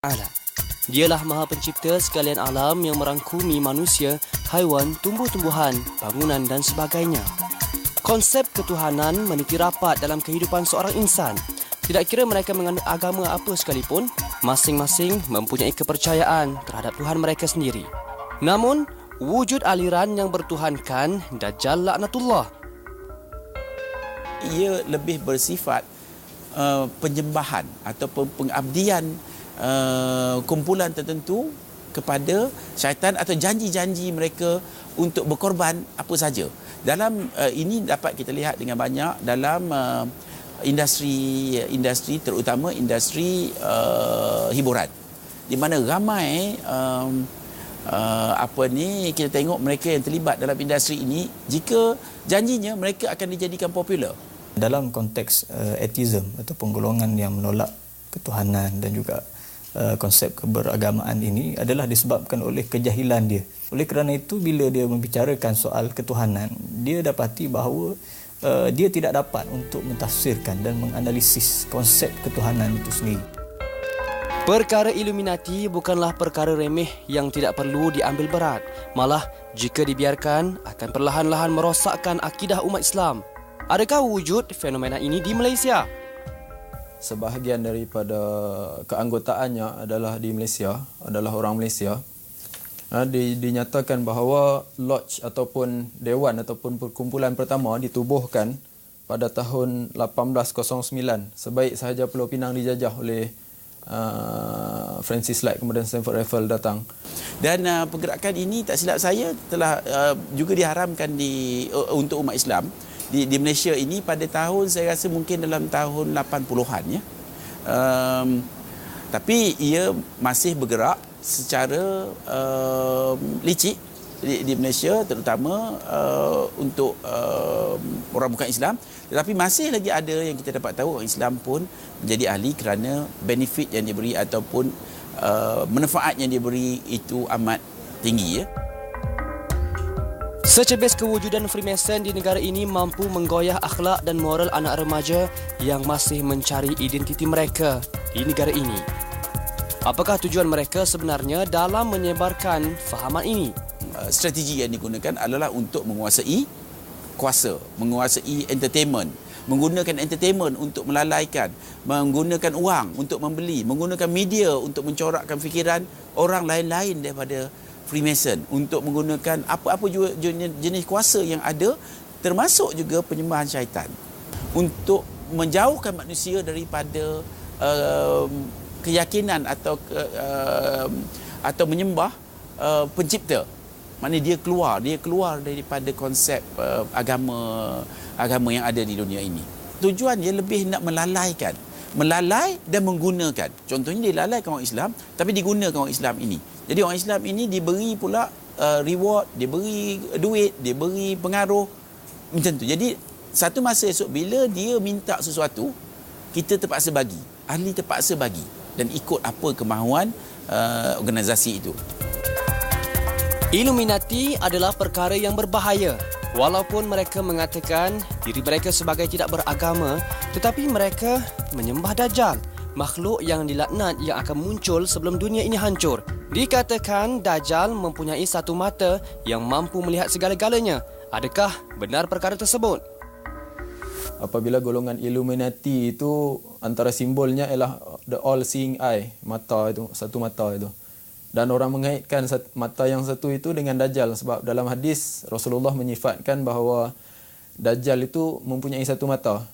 Ta'ala. Dialah Maha Pencipta sekalian alam yang merangkumi manusia, haiwan, tumbuh-tumbuhan, bangunan dan sebagainya. Konsep ketuhanan meniti rapat dalam kehidupan seorang insan. Tidak kira mereka menganut agama apa sekalipun, masing-masing mempunyai kepercayaan terhadap Tuhan mereka sendiri. Namun, wujud aliran yang bertuhankan Dajjal laknatullah. Ia lebih bersifat penyembahan ataupun pengabdian kumpulan tertentu kepada syaitan atau janji-janji mereka untuk berkorban apa saja. Dalam ini dapat kita lihat dengan banyak dalam industri terutama industri hiburan, di mana ramai kita tengok mereka yang terlibat dalam industri ini, jika janjinya mereka akan dijadikan popular. Dalam konteks atheism ataupun golongan yang menolak ketuhanan dan juga konsep keberagamaan ini adalah disebabkan oleh kejahilan dia. Oleh kerana itu, bila dia membicarakan soal ketuhanan, dia dapati bahawa dia tidak dapat untuk mentafsirkan dan menganalisis konsep ketuhanan itu sendiri. Perkara Illuminati bukanlah perkara remeh yang tidak perlu diambil berat. Malah, jika dibiarkan, akan perlahan-lahan merosakkan akidah umat Islam. Adakah wujud fenomena ini di Malaysia? Sebahagian daripada keanggotaannya adalah di Malaysia, adalah orang Malaysia. Dinyatakan bahawa lodge ataupun dewan ataupun perkumpulan pertama ditubuhkan pada tahun 1809, sebaik sahaja Pulau Pinang dijajah oleh Francis Light, kemudian Stanford Raffles datang. Dan pergerakan ini tak silap saya telah juga diharamkan untuk umat Islam di Malaysia ini pada tahun, saya rasa mungkin dalam tahun 80-an ya. Tapi ia masih bergerak secara licik di Malaysia, terutama untuk orang bukan Islam. Tetapi masih lagi ada yang kita dapat tahu orang Islam pun menjadi ahli kerana benefit yang diberi ataupun manfaat yang diberi itu amat tinggi ya. Secebes kewujudan Freemason di negara ini mampu menggoyah akhlak dan moral anak remaja yang masih mencari identiti mereka di negara ini. Apakah tujuan mereka sebenarnya dalam menyebarkan fahaman ini? Strategi yang digunakan adalah untuk menguasai kuasa, menguasai entertainment, menggunakan entertainment untuk melalaikan, menggunakan wang untuk membeli, menggunakan media untuk mencorakkan fikiran orang lain-lain daripada Freemason, untuk menggunakan apa-apa jenis kuasa yang ada, termasuk juga penyembahan syaitan, untuk menjauhkan manusia daripada keyakinan atau menyembah pencipta. Maknanya dia keluar daripada konsep agama yang ada di dunia ini. Tujuan dia lebih nak melalai dan menggunakan. Contohnya dia lalaikan orang Islam, tapi digunakan orang Islam ini. Jadi orang Islam ini diberi pula reward, diberi duit, diberi pengaruh macam tu. Jadi satu masa esok bila dia minta sesuatu, kita terpaksa bagi, ahli terpaksa bagi dan ikut apa kemahuan organisasi itu. Illuminati adalah perkara yang berbahaya. Walaupun mereka mengatakan diri mereka sebagai tidak beragama, tetapi mereka menyembah Dajjal, makhluk yang dilaknat yang akan muncul sebelum dunia ini hancur. Dikatakan Dajjal mempunyai satu mata yang mampu melihat segala-galanya. Adakah benar perkara tersebut? Apabila golongan Illuminati itu, antara simbolnya ialah the all-seeing eye, mata itu, satu mata itu. Dan orang mengaitkan mata yang satu itu dengan Dajjal, sebab dalam hadis Rasulullah menyifatkan bahawa Dajjal itu mempunyai satu mata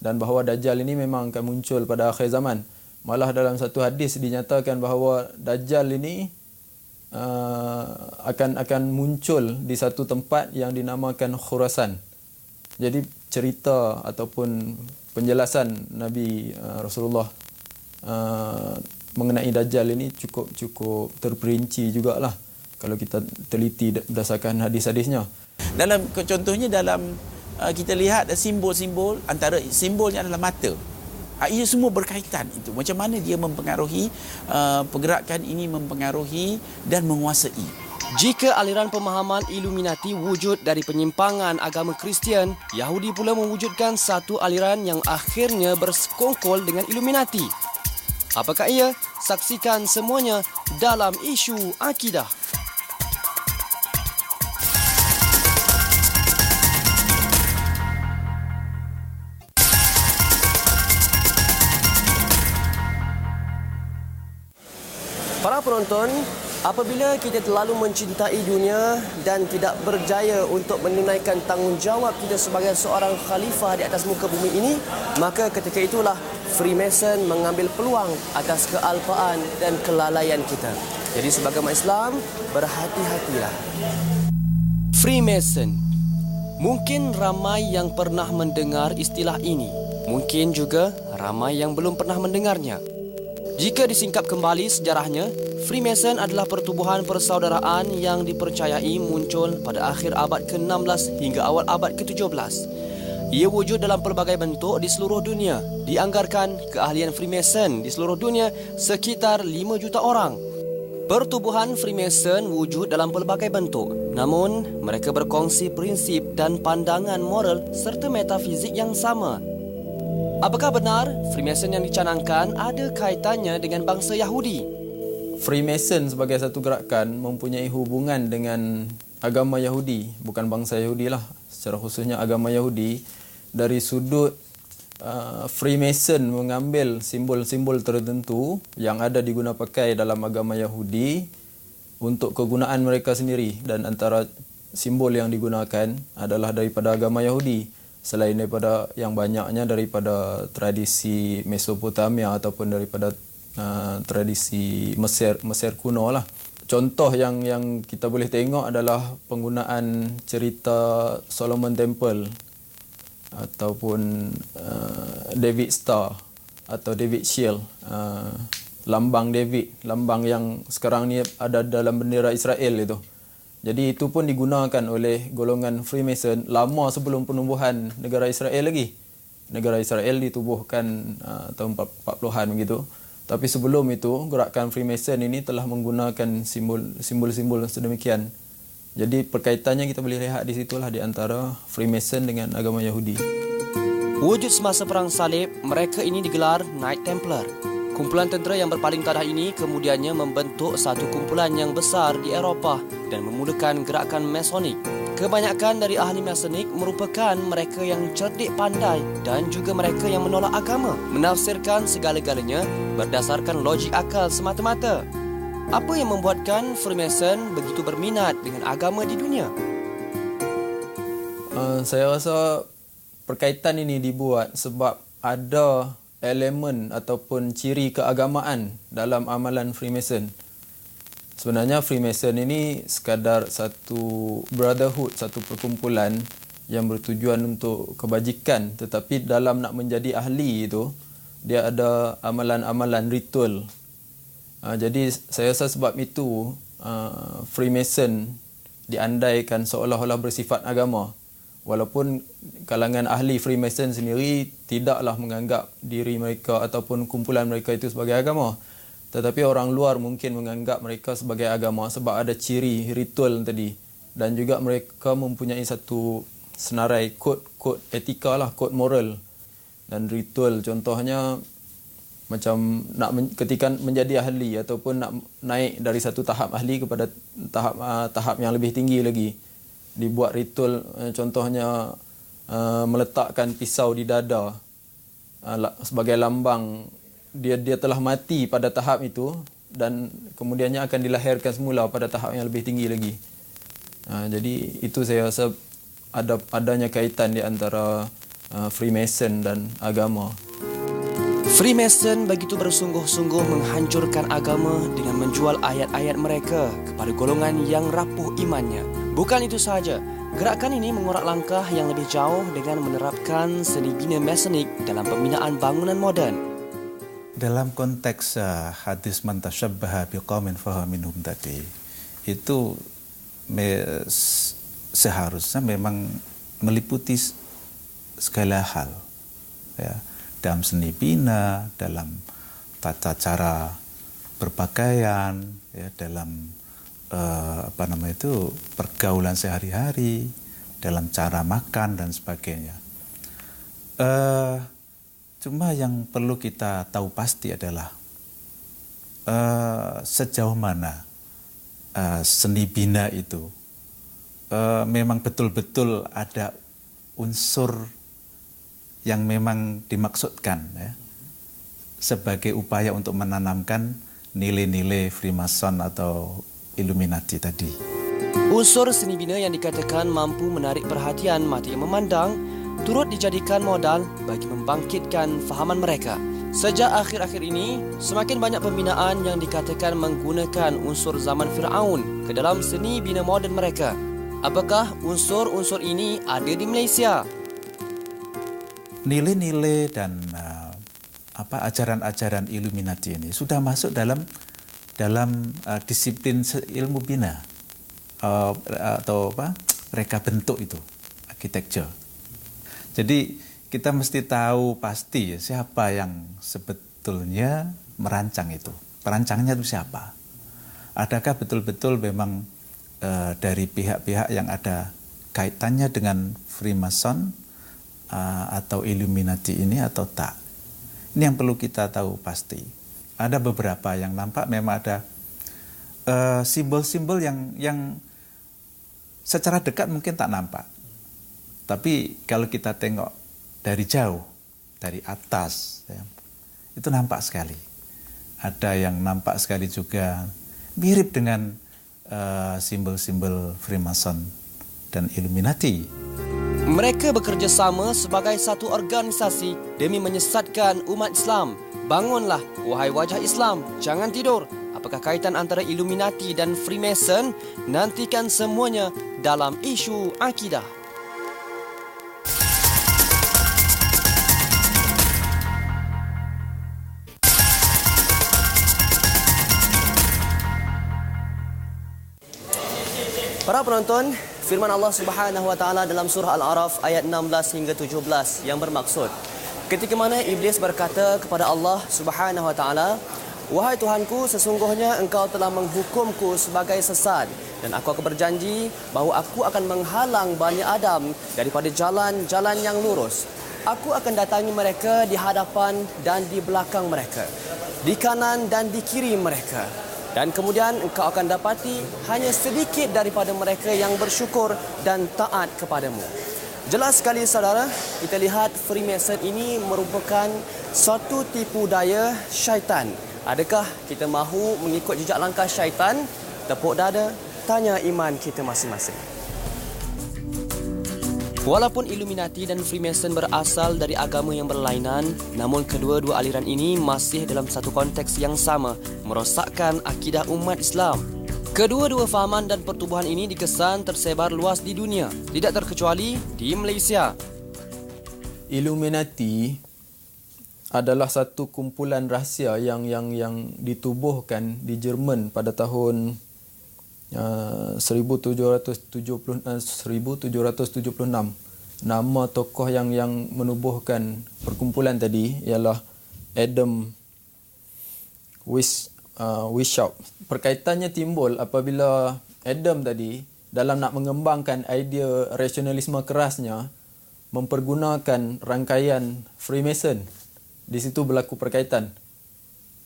dan bahawa Dajjal ini memang akan muncul pada akhir zaman. Malah dalam satu hadis dinyatakan bahawa Dajjal ini akan muncul di satu tempat yang dinamakan Khurasan. Jadi cerita ataupun penjelasan Nabi Rasulullah mengenai Dajjal ini cukup terperinci jugalah kalau kita teliti berdasarkan hadis-hadisnya. Contohnya dalam kita lihat simbol-simbol, antara simbolnya adalah mata. Ia semua berkaitan itu. Macam mana dia mempengaruhi pergerakan ini, mempengaruhi dan menguasai. Jika aliran pemahaman Illuminati wujud dari penyimpangan agama Kristian, Yahudi pula mewujudkan satu aliran yang akhirnya bersekongkol dengan Illuminati. Apakah ia? Saksikan semuanya dalam isu akidah. Para penonton, apabila kita terlalu mencintai dunia dan tidak berjaya untuk menunaikan tanggungjawab kita sebagai seorang khalifah di atas muka bumi ini, maka ketika itulah Freemason mengambil peluang atas kealpaan dan kelalaian kita. Jadi sebagai umat Islam, berhati-hatilah. Freemason. Mungkin ramai yang pernah mendengar istilah ini. Mungkin juga ramai yang belum pernah mendengarnya. Jika disingkap kembali sejarahnya, Freemason adalah pertubuhan persaudaraan yang dipercayai muncul pada akhir abad ke-16 hingga awal abad ke-17. Ia wujud dalam pelbagai bentuk di seluruh dunia. Dianggarkan keahlian Freemason di seluruh dunia sekitar 5 juta orang. Pertubuhan Freemason wujud dalam pelbagai bentuk, namun mereka berkongsi prinsip dan pandangan moral serta metafizik yang sama. Apakah benar Freemason yang dicanangkan ada kaitannya dengan bangsa Yahudi? Freemason sebagai satu gerakan mempunyai hubungan dengan agama Yahudi, bukan bangsa Yahudi lah, secara khususnya agama Yahudi. Dari sudut Freemason mengambil simbol-simbol tertentu yang ada diguna pakai dalam agama Yahudi untuk kegunaan mereka sendiri, dan antara simbol yang digunakan adalah daripada agama Yahudi, selain daripada yang banyaknya daripada tradisi Mesopotamia ataupun daripada tradisi Mesir kuno lah. Contoh yang kita boleh tengok adalah penggunaan cerita Solomon Temple ataupun David Star atau David Shield, lambang David, lambang yang sekarang ni ada dalam bendera Israel itu. Jadi itu pun digunakan oleh golongan Freemason lama sebelum penubuhan negara Israel lagi. Negara Israel ditubuhkan tahun 40-an begitu. Tapi sebelum itu, gerakan Freemason ini telah menggunakan simbol-simbol sedemikian. Jadi perkaitannya kita boleh lihat di situlah di antara Freemason dengan agama Yahudi. Wujud semasa Perang Salib, mereka ini digelar Knight Templar. Kumpulan tentera yang berpaling tadah ini kemudiannya membentuk satu kumpulan yang besar di Eropah dan memulakan gerakan Masonik. Kebanyakan dari ahli Masonik merupakan mereka yang cerdik pandai dan juga mereka yang menolak agama, menafsirkan segala-galanya berdasarkan logik akal semata-mata. Apa yang membuatkan Freemason begitu berminat dengan agama di dunia? Saya rasa perkaitan ini dibuat sebab ada elemen ataupun ciri keagamaan dalam amalan Freemason. Sebenarnya Freemason ini sekadar satu brotherhood, satu perkumpulan yang bertujuan untuk kebajikan, tetapi dalam nak menjadi ahli itu dia ada amalan-amalan ritual. Jadi saya rasa sebab itu Freemason diandaikan seolah-olah bersifat agama. Walaupun kalangan ahli Freemason sendiri tidaklah menganggap diri mereka ataupun kumpulan mereka itu sebagai agama. Tetapi orang luar mungkin menganggap mereka sebagai agama sebab ada ciri ritual tadi. Dan juga mereka mempunyai satu senarai kod etika lah, kod moral dan ritual. Contohnya macam ketika menjadi ahli ataupun nak naik dari satu tahap ahli kepada tahap yang lebih tinggi lagi, dibuat ritual, contohnya meletakkan pisau di dada sebagai lambang dia telah mati pada tahap itu, dan kemudiannya akan dilahirkan semula pada tahap yang lebih tinggi lagi. Jadi itu saya rasa adanya kaitan di antara Freemason dan agama. Freemason begitu bersungguh-sungguh menghancurkan agama dengan menjual ayat-ayat mereka kepada golongan yang rapuh imannya. Bukan itu sahaja, gerakan ini mengorak langkah yang lebih jauh dengan menerapkan seni bina Masonik dalam pembinaan bangunan moden. Dalam konteks hadis man tasyabbaha biqaumin fahuwa minhum tadi, itu seharusnya memang meliputi segala hal, ya, dalam seni bina, dalam tata cara berpakaian, ya, dalam pergaulan sehari-hari, dalam cara makan dan sebagainya. Cuma yang perlu kita tahu pasti adalah sejauh mana seni bina itu memang betul-betul ada unsur yang memang dimaksudkan ya, sebagai upaya untuk menanamkan nilai-nilai Freemason atau Illuminati tadi. Unsur seni bina yang dikatakan mampu menarik perhatian mata yang memandang turut dijadikan modal bagi membangkitkan fahaman mereka. Sejak akhir-akhir ini, semakin banyak pembinaan yang dikatakan menggunakan unsur zaman Firaun ke dalam seni bina moden mereka. Apakah unsur-unsur ini ada di Malaysia? Nilai-nilai dan ajaran-ajaran Illuminati ini sudah masuk dalam disiplin ilmu bina atau reka bentuk itu, architecture. Jadi kita mesti tahu pasti siapa yang sebetulnya merancang itu. Perancangnya itu siapa? Adakah betul-betul memang dari pihak-pihak yang ada kaitannya dengan Freemason atau Illuminati ini atau tak? Ini yang perlu kita tahu pasti. Ada beberapa yang nampak memang ada simbol-simbol yang secara dekat mungkin tak nampak. Tapi kalau kita tengok dari jauh, dari atas, ya, itu nampak sekali. Ada yang nampak sekali juga mirip dengan simbol-simbol Freemason dan Illuminati. Mereka bekerja sama sebagai satu organisasi demi menyesatkan umat Islam. Bangunlah, wahai wajah Islam, jangan tidur. Apakah kaitan antara Illuminati dan Freemason? Nantikan semuanya dalam isu akidah. Para penonton, firman Allah Subhanahu wa taala dalam surah Al-A'raf ayat 16 hingga 17 yang bermaksud, ketika mana iblis berkata kepada Allah Subhanahu wa taala, "Wahai Tuhanku, sesungguhnya engkau telah menghukumku sebagai sesat dan aku akan berjanji bahawa aku akan menghalang Bani Adam daripada jalan-jalan yang lurus. Aku akan datangi mereka di hadapan dan di belakang mereka, di kanan dan di kiri mereka. Dan kemudian engkau akan dapati hanya sedikit daripada mereka yang bersyukur dan taat kepadamu." Jelas sekali saudara, kita lihat Freemason ini merupakan suatu tipu daya syaitan. Adakah kita mahu mengikut jejak langkah syaitan? Tepuk dada, tanya iman kita masing-masing. Walaupun Illuminati dan Freemason berasal dari agama yang berlainan, namun kedua-dua aliran ini masih dalam satu konteks yang sama, merosakkan akidah umat Islam. Kedua-dua fahaman dan pertubuhan ini dikesan tersebar luas di dunia, tidak terkecuali di Malaysia. Illuminati adalah satu kumpulan rahsia yang ditubuhkan di Jerman pada tahun 1776. Nama tokoh yang menubuhkan perkumpulan tadi ialah Adam Weishaupt. Perkaitannya timbul apabila Adam tadi dalam nak mengembangkan idea rasionalisme kerasnya mempergunakan rangkaian Freemason. Di situ berlaku perkaitan.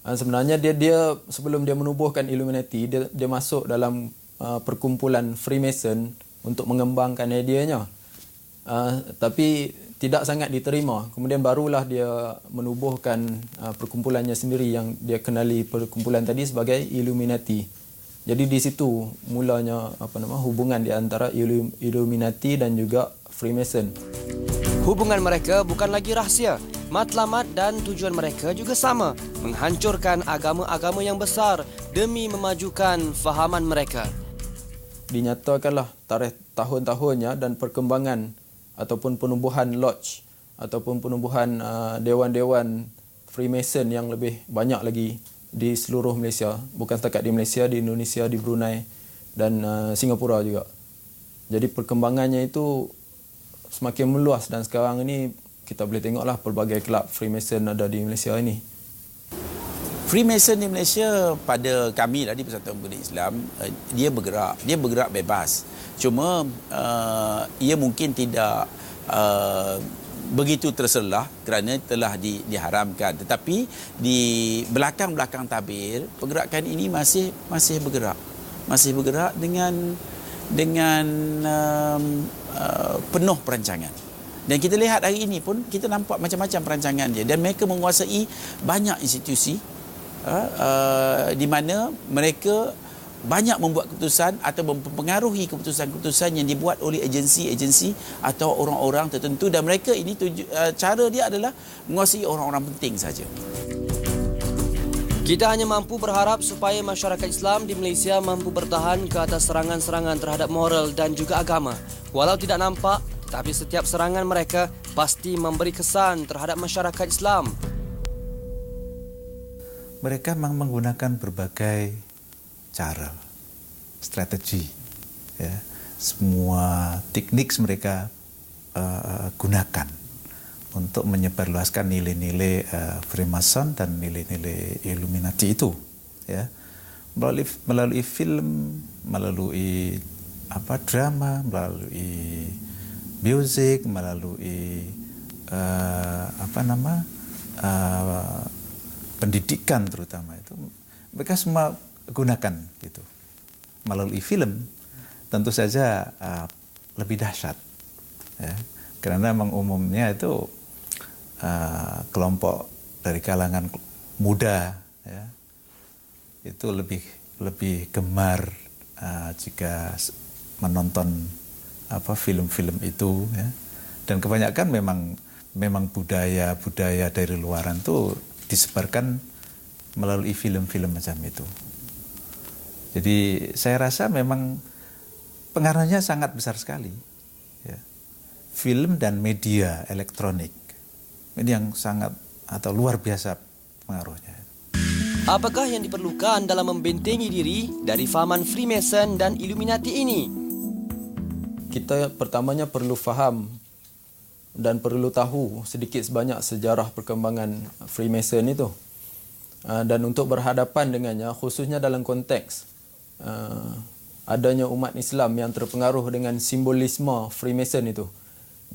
Sebenarnya dia sebelum dia menubuhkan Illuminati, dia masuk dalam perkumpulan Freemason untuk mengembangkan ideanya. Tapi tidak sangat diterima. Kemudian barulah dia menubuhkan perkumpulannya sendiri yang dia kenali perkumpulan tadi sebagai Illuminati. Jadi di situ mulanya hubungan di antara Illuminati dan juga Freemason. Hubungan mereka bukan lagi rahsia. Matlamat dan tujuan mereka juga sama, menghancurkan agama-agama yang besar demi memajukan fahaman mereka. Dinyatakanlah tarikh tahun-tahunnya dan perkembangan ataupun penubuhan lodge ataupun penubuhan dewan-dewan Freemason yang lebih banyak lagi di seluruh Malaysia, bukan setakat di Malaysia, di Indonesia, di Brunei dan Singapura juga. Jadi perkembangannya itu semakin meluas dan sekarang ini kita boleh tengoklah pelbagai kelab Freemason ada di Malaysia ini. Freemason di Malaysia pada kami di Persatuan Pemuda Islam, dia bergerak bebas. Cuma ia mungkin tidak begitu terselah kerana telah diharamkan. Tetapi di belakang-belakang tabir, pergerakan ini masih bergerak. Masih bergerak dengan penuh perancangan. Dan kita lihat hari ini pun kita nampak macam-macam perancangan dia, dan mereka menguasai banyak institusi di mana mereka banyak membuat keputusan atau mempengaruhi keputusan-keputusan yang dibuat oleh agensi-agensi atau orang-orang tertentu, dan mereka ini cara dia adalah menguasai orang-orang penting saja. Kita hanya mampu berharap supaya masyarakat Islam di Malaysia mampu bertahan ke atas serangan-serangan terhadap moral dan juga agama. Walau tidak nampak, tapi setiap serangan mereka pasti memberi kesan terhadap masyarakat Islam. Mereka memang menggunakan berbagai cara, strategi, ya. Semua teknik mereka gunakan untuk menyebarluaskan nilai-nilai Freemason dan nilai-nilai Illuminati itu, ya. Melalui film, melalui drama, melalui musik, melalui pendidikan terutama itu, mereka semua gunakan itu. Melalui film tentu saja lebih dahsyat, ya, karena memang umumnya itu kelompok dari kalangan muda, ya, itu lebih gemar jika menonton film-film itu, ya. Dan kebanyakan memang budaya dari luaran itu disebarkan melalui film-film macam itu. Jadi saya rasa memang pengaruhnya sangat besar sekali, ya. Film dan media elektronik ini yang sangat atau luar biasa pengaruhnya. Apakah yang diperlukan dalam membentengi diri dari fahaman Freemason dan Illuminati ini? Kita pertamanya perlu faham dan perlu tahu sedikit sebanyak sejarah perkembangan Freemason itu. Dan untuk berhadapan dengannya, khususnya dalam konteks adanya umat Islam yang terpengaruh dengan simbolisme Freemason itu.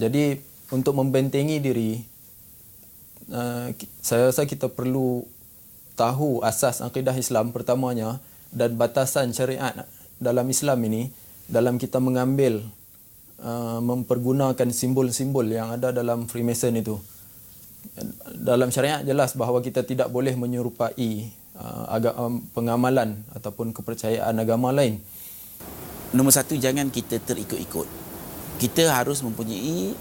Jadi untuk membentengi diri, saya rasa kita perlu tahu asas akidah Islam pertamanya dan batasan syariat dalam Islam ini, dalam kita mengambil mempergunakan simbol-simbol yang ada dalam Freemason itu. Dalam syariat jelas bahawa kita tidak boleh menyerupai pengamalan ataupun kepercayaan agama lain. Nombor satu, jangan kita terikut-ikut. Kita harus mempunyai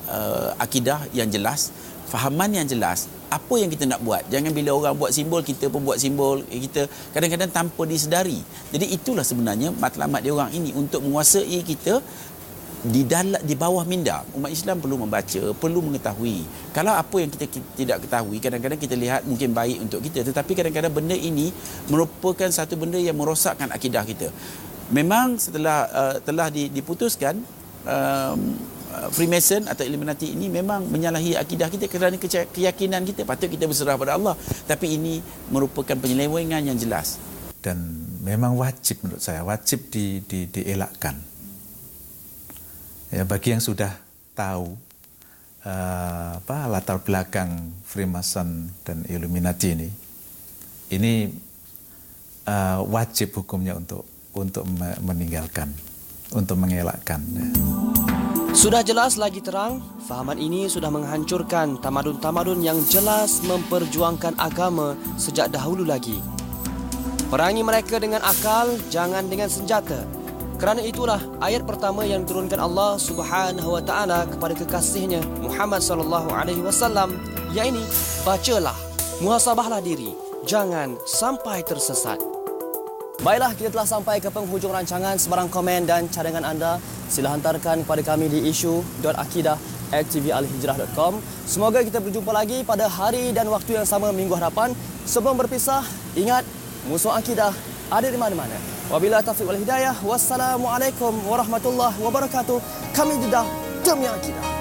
akidah yang jelas, fahaman yang jelas. Apa yang kita nak buat? Jangan bila orang buat simbol, kita pun buat simbol. Kita kadang-kadang tanpa disedari. Jadi itulah sebenarnya matlamat dia orang ini, untuk menguasai kita di bawah minda. Umat Islam perlu membaca, perlu mengetahui. Kalau apa yang kita tidak ketahui, kadang-kadang kita lihat mungkin baik untuk kita, tetapi kadang-kadang benda ini merupakan satu benda yang merosakkan akidah kita. Memang setelah telah diputuskan, Freemason atau Illuminati ini memang menyalahi akidah kita kerana keyakinan kita. Patut kita berserah pada Allah, tapi ini merupakan penyelewengan yang jelas. Dan memang wajib, menurut saya wajib dielakkan. Ya, bagi yang sudah tahu latar belakang Freemason dan Illuminati ini wajib hukumnya untuk meninggalkan, untuk mengelakkan. Ya. Sudah jelas lagi terang, fahaman ini sudah menghancurkan tamadun-tamadun yang jelas memperjuangkan agama sejak dahulu lagi. Perangi mereka dengan akal, jangan dengan senjata. Kerana itulah ayat pertama yang diturunkan Allah Subhanahu wa taala kepada kekasihnya Muhammad sallallahu alaihi wasallam, iaitu bacalah, muhasabahlah diri, jangan sampai tersesat. Baiklah, kita telah sampai ke penghujung rancangan. Sebarang komen dan cadangan anda sila hantarkan kepada kami di isu.akidah@tvalhijrah.com. Semoga kita berjumpa lagi pada hari dan waktu yang sama minggu hadapan. Sebelum berpisah, ingat, musuh akidah ada di mana-mana. Wabillahi taufiq wal hidayah. Wassalamualaikum warahmatullahi wabarakatuh. Kami Jeddah demi akidah.